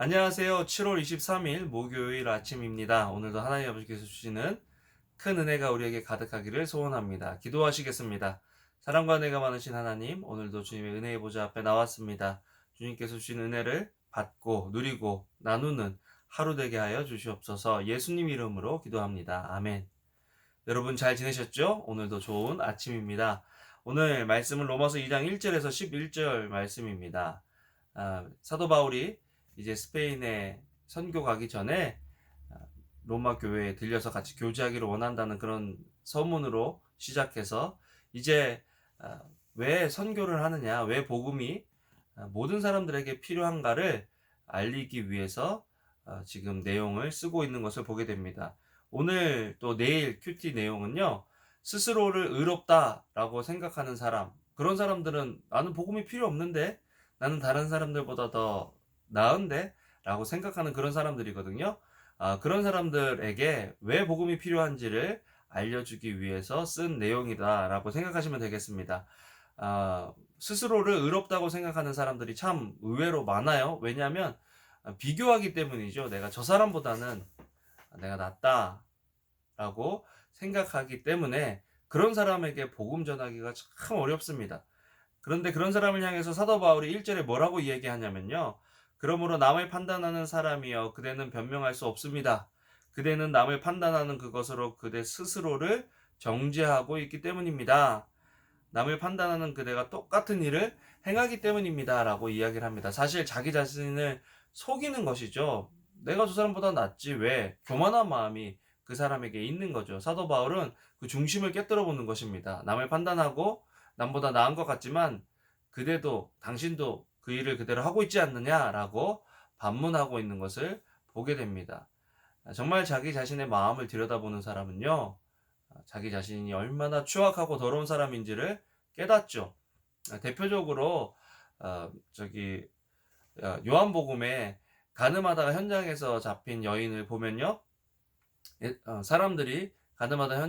안녕하세요. 7월 23일 목요일 아침입니다. 오늘도 하나님 아버지께서 주시는 큰 은혜가 우리에게 가득하기를 소원합니다. 기도하시겠습니다. 사랑과 은혜가 많으신 하나님, 오늘도 주님의 은혜의 보좌 앞에 나왔습니다. 주님께서 주신 은혜를 받고 누리고 나누는 하루 되게 하여 주시옵소서. 예수님 이름으로 기도합니다. 아멘. 여러분 잘 지내셨죠? 오늘도 좋은 아침입니다. 오늘 말씀은 로마서 2장 1절에서 11절 말씀입니다. 사도 바울이 이제 스페인에 선교 가기 전에 로마 교회에 들려서 같이 교제하기를 원한다는 그런 서문으로 시작해서 이제 왜 선교를 하느냐, 왜 복음이 모든 사람들에게 필요한가를 알리기 위해서 지금 내용을 쓰고 있는 것을 보게 됩니다. 오늘 또 내일 큐티 내용은요, 스스로를 의롭다라고 생각하는 사람, 그런 사람들은 나는 복음이 필요 없는데, 나는 다른 사람들보다 더 나은데? 라고 생각하는 그런 사람들이거든요. 그런 사람들에게 왜 복음이 필요한지를 알려주기 위해서 쓴 내용이다라고 생각하시면 되겠습니다. 스스로를 의롭다고 생각하는 사람들이 참 의외로 많아요. 왜냐하면 비교하기 때문이죠. 내가 저 사람보다는 내가 낫다라고 생각하기 때문에 그런 사람에게 복음 전하기가 참 어렵습니다. 그런데 그런 사람을 향해서 사도 바울이 1절에 뭐라고 이야기하냐면요. 그러므로 남을 판단하는 사람이여 그대는 변명할 수 없습니다. 그대는 남을 판단하는 그것으로 그대 스스로를 정죄하고 있기 때문입니다. 남을 판단하는 그대가 똑같은 일을 행하기 때문입니다. 라고 이야기를 합니다. 사실 자기 자신을 속이는 것이죠. 내가 저 사람보다 낫지 왜? 교만한 마음이 그 사람에게 있는 거죠. 사도 바울은 그 중심을 깨뜨려 보는 것입니다. 남을 판단하고 남보다 나은 것 같지만 그대도 당신도 그 일을 그대로 하고 있지 않느냐라고 반문하고 있는 것을 보게 됩니다. 정말 자기 자신의 마음을 들여다보는 사람은요, 자기 자신이 얼마나 추악하고 더러운 사람인지를 깨닫죠. 대표적으로 저기 요한복음에 가늠하다가 현장에서 잡힌 여인을 보면요, 사람들이 가늠하다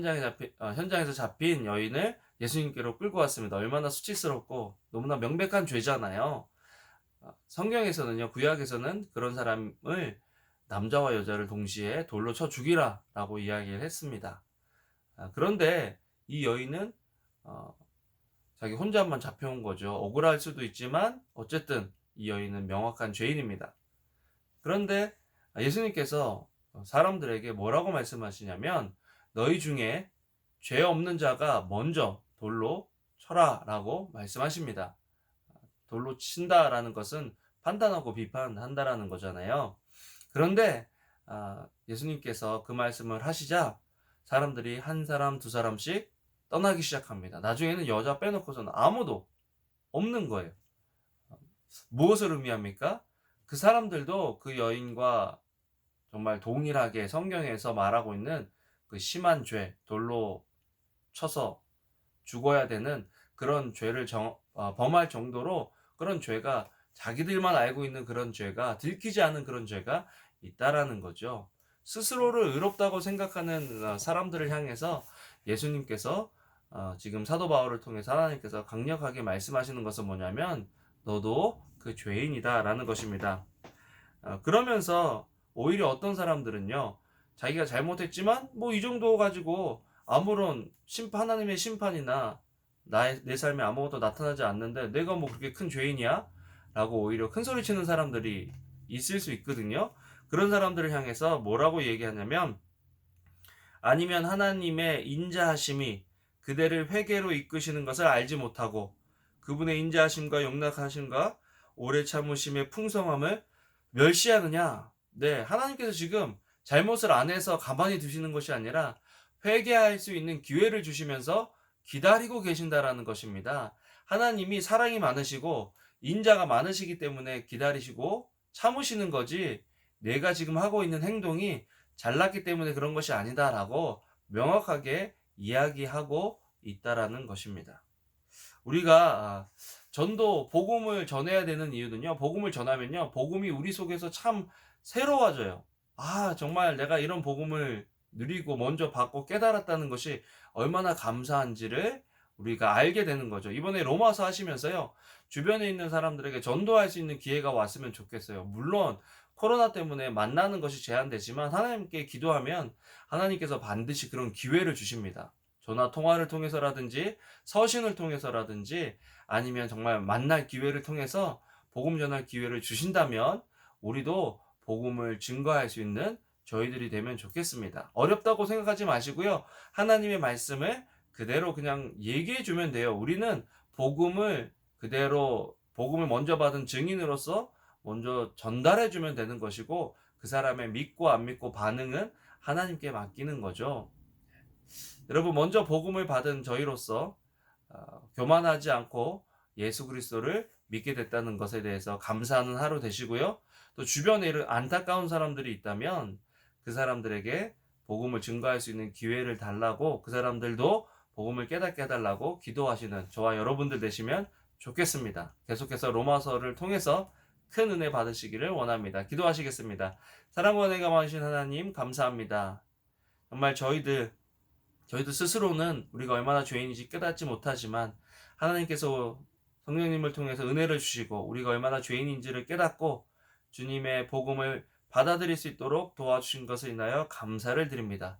현장에서 잡힌 여인을 예수님께로 끌고 왔습니다. 얼마나 수치스럽고 너무나 명백한 죄잖아요. 성경에서는요, 구약에서는 그런 사람을 남자와 여자를 동시에 돌로 쳐 죽이라 라고 이야기를 했습니다. 그런데 이 여인은 자기 혼자만 잡혀온 거죠. 억울할 수도 있지만 어쨌든 이 여인은 명확한 죄인입니다. 그런데 예수님께서 사람들에게 뭐라고 말씀하시냐면 너희 중에 죄 없는 자가 먼저 돌로 쳐라 라고 말씀하십니다. 돌로 친다라는 것은 판단하고 비판한다라는 거잖아요. 그런데 예수님께서 그 말씀을 하시자 사람들이 한 사람 두 사람씩 떠나기 시작합니다. 나중에는 여자 빼놓고서는 아무도 없는 거예요. 무엇을 의미합니까? 그 사람들도 그 여인과 정말 동일하게 성경에서 말하고 있는 그 심한 죄, 돌로 쳐서 죽어야 되는 그런 죄를 범할 정도로 그런 죄가 자기들만 알고 있는 그런 죄가 들키지 않은 그런 죄가 있다라는 거죠. 스스로를 의롭다고 생각하는 사람들을 향해서 예수님께서 지금 사도 바울을 통해서 하나님께서 강력하게 말씀하시는 것은 뭐냐면 너도 그 죄인이다라는 것입니다. 그러면서 오히려 어떤 사람들은요, 자기가 잘못했지만 뭐 이 정도 가지고 아무런 하나님의 심판이나 내 삶에 아무것도 나타나지 않는데 내가 뭐 그렇게 큰 죄인이야? 라고 오히려 큰 소리 치는 사람들이 있을 수 있거든요. 그런 사람들을 향해서 뭐라고 얘기하냐면 아니면 하나님의 인자하심이 그대를 회개로 이끄시는 것을 알지 못하고 그분의 인자하심과 용납하심과 오래 참으심의 풍성함을 멸시하느냐? 네, 하나님께서 지금 잘못을 안 해서 가만히 두시는 것이 아니라 회개할 수 있는 기회를 주시면서 기다리고 계신다라는 것입니다. 하나님이 사랑이 많으시고 인자가 많으시기 때문에 기다리시고 참으시는 거지 내가 지금 하고 있는 행동이 잘났기 때문에 그런 것이 아니다라고 명확하게 이야기하고 있다라는 것입니다. 우리가 전도 복음을 전해야 되는 이유는요. 복음을 전하면요. 복음이 우리 속에서 참 새로워져요. 정말 내가 이런 복음을 누리고 먼저 받고 깨달았다는 것이 얼마나 감사한지를 우리가 알게 되는 거죠. 이번에 로마서 하시면서요. 주변에 있는 사람들에게 전도할 수 있는 기회가 왔으면 좋겠어요. 물론 코로나 때문에 만나는 것이 제한되지만 하나님께 기도하면 하나님께서 반드시 그런 기회를 주십니다. 전화 통화를 통해서라든지 서신을 통해서라든지 아니면 정말 만날 기회를 통해서 복음 전할 기회를 주신다면 우리도 복음을 증거할 수 있는 저희들이 되면 좋겠습니다. 어렵다고 생각하지 마시고요. 하나님의 말씀을 그대로 그냥 얘기해 주면 돼요. 우리는 복음을 그대로 복음을 먼저 받은 증인으로서 먼저 전달해 주면 되는 것이고 그 사람의 믿고 안 믿고 반응은 하나님께 맡기는 거죠. 여러분 먼저 복음을 받은 저희로서 교만하지 않고 예수 그리스도를 믿게 됐다는 것에 대해서 감사하는 하루 되시고요. 또 주변에 이런 안타까운 사람들이 있다면 그 사람들에게 복음을 증거할 수 있는 기회를 달라고 그 사람들도 복음을 깨닫게 해달라고 기도하시는 저와 여러분들 되시면 좋겠습니다. 계속해서 로마서를 통해서 큰 은혜 받으시기를 원합니다. 기도하시겠습니다. 사랑과 은혜가 많으신 하나님 감사합니다. 정말 저희도 스스로는 우리가 얼마나 죄인인지 깨닫지 못하지만 하나님께서 성령님을 통해서 은혜를 주시고 우리가 얼마나 죄인인지를 깨닫고 주님의 복음을 받아들일 수 있도록 도와주신 것을 인하여 감사를 드립니다.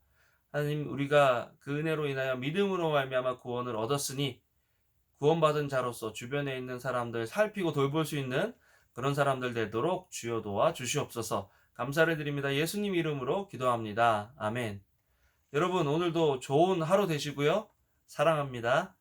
하나님 우리가 그 은혜로 인하여 믿음으로 말미암아 구원을 얻었으니 구원받은 자로서 주변에 있는 사람들 살피고 돌볼 수 있는 그런 사람들 되도록 주여 도와 주시옵소서. 감사를 드립니다. 예수님 이름으로 기도합니다. 아멘. 여러분 오늘도 좋은 하루 되시고요. 사랑합니다.